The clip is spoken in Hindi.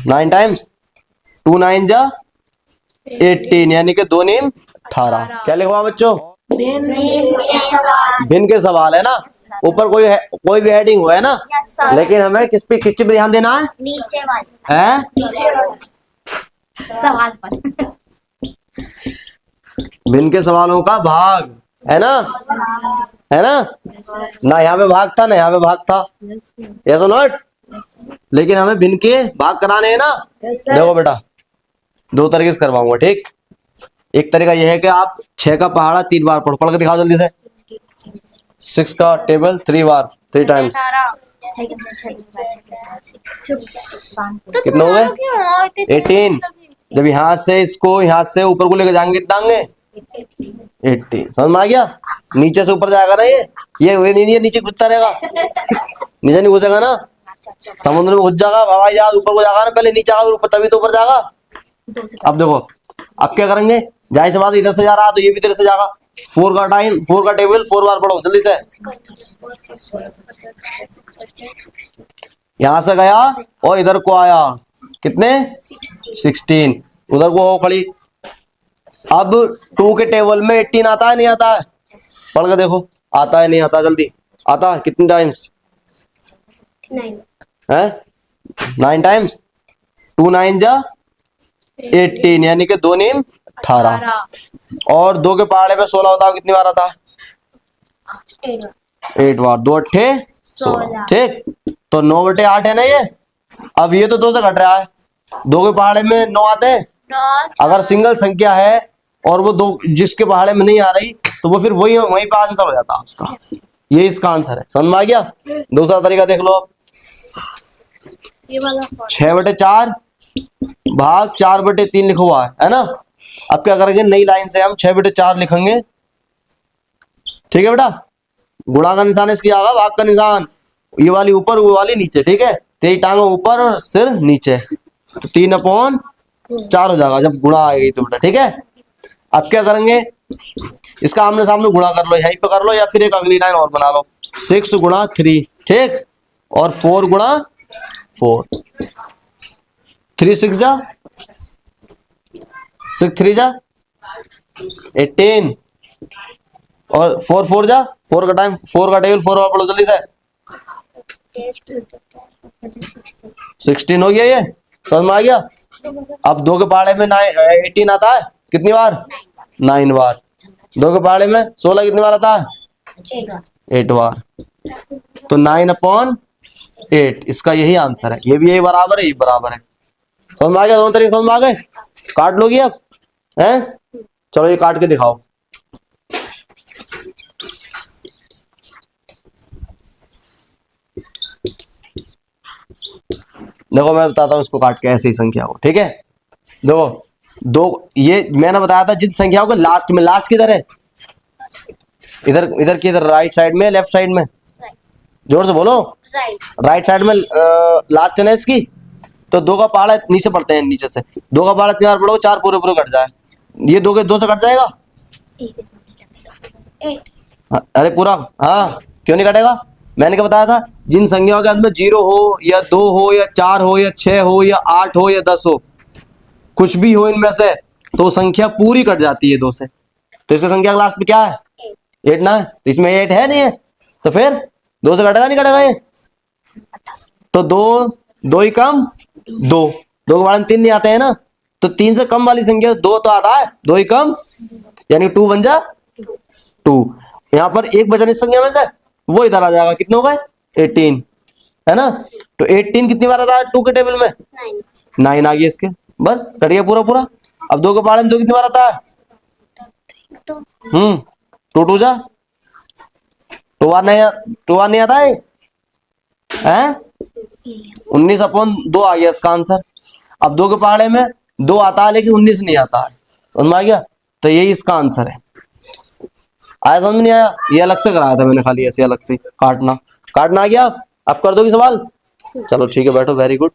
9 टाइम्स 2 9 जा 18, यानी कि 2 नीम 18। क्या लिखवा बच्चों? भिन्न के सवाल है ना, ऊपर कोई है, कोई भी हेडिंग हो है ना, लेकिन हमें किस पे ध्यान देना है? नीचे वाले है सवाल पर। भिन्न के सवालों का भाग है ना, है ना? ना यहाँ पे भाग था ना यहाँ पे भाग था, यस और नॉट? लेकिन हमें भिन्न के भाग कराने हैं ना। देखो बेटा, दो तरीके से करवाऊंगा, ठीक? एक तरीका यह है कि आप 6 का पहाड़ा 3 बार पढ़ो, पढ़ के दिखाओ जल्दी से। 6 का टेबल 3 बार, 3 टाइम्स। कितने हो गए? 18। जब यहाँ से इसको यहाँ से ऊपर को लेकर जाएंगे कितना आएंगे? 80। समझ में आ गया? नीचे से ऊपर जाएगा ना, ये नहीं, नीचे घुसता रहेगा, नीचे नहीं घुसेगा ना, समुद्र में घुस जाएगा, हवाई जहाज ऊपर को जाएगा ना, पहले नीचे आएगा ऊपर, तभी तो ऊपर जाएगा। अब देखो, अब क्या करेंगे? जाहिर सी बात इधर से जा रहा तो ये भी इधर से जाएगा। 4 का टाइम, 4 का टेबल 4 बार पढ़ो जल्दी से। यहां से गया और इधर को आया, कितने? 16। उधर को हो खड़ी। अब 2 के टेबल में 18 आता है नहीं आता है? पढ़ के देखो, आता है नहीं आता? जल्दी आता है? कितने टाइम्स है? 9 टाइम्स 2 9 जा 18, यानी कि 2 नीम 18। और 2 के पहाड़े पे 16 होता है, कितनी बार आता है? 8 बार। 2 8 16, ठीक? तो 9/8 है ना ये। अब ये तो 2 से घट रहा है, 2 के पहाड़े में 9 आते हैं। अगर सिंगल संख्या है और वो 2 जिसके पहाड़े में नहीं आ रही, तो वो फिर वही वहीं पे आंसर हो जाता है उसका। ये इसका आंसर है। समझ में आ गया? दूसरा तरीका देख लो, 6/4 भाग 4/3 लिखा हुआ है ना। अब क्या करेंगे? नई लाइन से हम 6/4 लिखेंगे, ठीक है बेटा? गुणा का निशान इसकी आगा, भाग का निशान, ये वाली ऊपर वो वाली नीचे, ठीक है? तेरी टांग ऊपर और सिर नीचे, तो 3/4 हो जाएगा जब गुणा आएगी तो बेटा, ठीक है? अब क्या करेंगे? इसका आमने सामने गुणा कर लो, यहीं पे कर लो, या फिर एक अगली लाइन और बना लो। 6 गुणा 3, ठीक? और 4 गुणा 4, 3 6 जा 6 3 जा 18, और 4 4 जा 4 का टाइम, 4 का टेबल 4 बार पढ़ो जल्दी से। 16 हो गया ये। समझ में आ गया? अब 2 के पहाड़े में 18 आता है, कितनी बार? 9 बार। 2 के पहाड़े में 16 कितनी बार आता है? 8 बार। तो 9/8 इसका यही आंसर है। ये भी यही बराबर है, ये बराबर है। समझ में आ गया? दोनों तरीके समझ में आ गए? काट लोगी अब? हैं? चलो ये काट के दिखाओ। देखो मैं बताता हूँ इसको काट के ऐसी संख्या को, ठीक है? देखो, 2 ये मैंने बताया था जिन संख्याओं को लास्ट में, लास्ट किधर है? इधर, इधर की, इधर राइट साइड में, लेफ्ट साइड में? जोर से बोलो। राइट साइड में लास्ट है ना इसकी। तो 2 का पहाड़ा नीचे पड़ते हैं, नीचे से 2 का पहाड़ा 3 बार पढ़ो, 4 पूरे पूरे कट जाए। ये 2 के 2 से कट जाएगा। अरे पूरा, हाँ क्यों नहीं कटेगा? मैंने क्या बताया था? जिन संख्याओं के अंत में 0 हो या 2 हो या 4 हो या 6 हो या 8 हो या 10 हो, कुछ भी हो इनमें से, तो संख्या पूरी कट जाती है 2 से। तो इसका संख्या लास्ट में क्या है? 8 ना है, तो इसमें 8 है नहीं है, तो फिर 2 से कटेगा नहीं कटेगा ये? तो 2 ही कम 2 के बाद 3 नहीं आते हैं ना, तो 3 से कम वाली संख्या 2 तो आता है, 2 ही कम, यानी 2 बन जा 2। यहाँ पर एक बचा इस संख्या में से, वो इधर आ जाएगा। कितने हो गए? 18, है ना? तो 18 कितनी बार आता है 2 के टेबल में? 9 आ गया इसके, बस कट गया पूरा पूरा। अब 2 के पहाड़े में 2 कितनी बार आता है? 2 2 जा 2 बार नहीं आता है? 19/2 आ गया इसका आंसर। अब 2 के पहाड़े में 2 आता है लेकिन 19 नहीं आता है। समझ में आ गया? तो यही इसका आंसर है। आया समझ में? नहीं आया? ये अलग से कराया था मैंने, खाली ऐसे अलग से काटना आ गया। अब कर दोगे सवाल? चलो ठीक है, बैठो। Very good.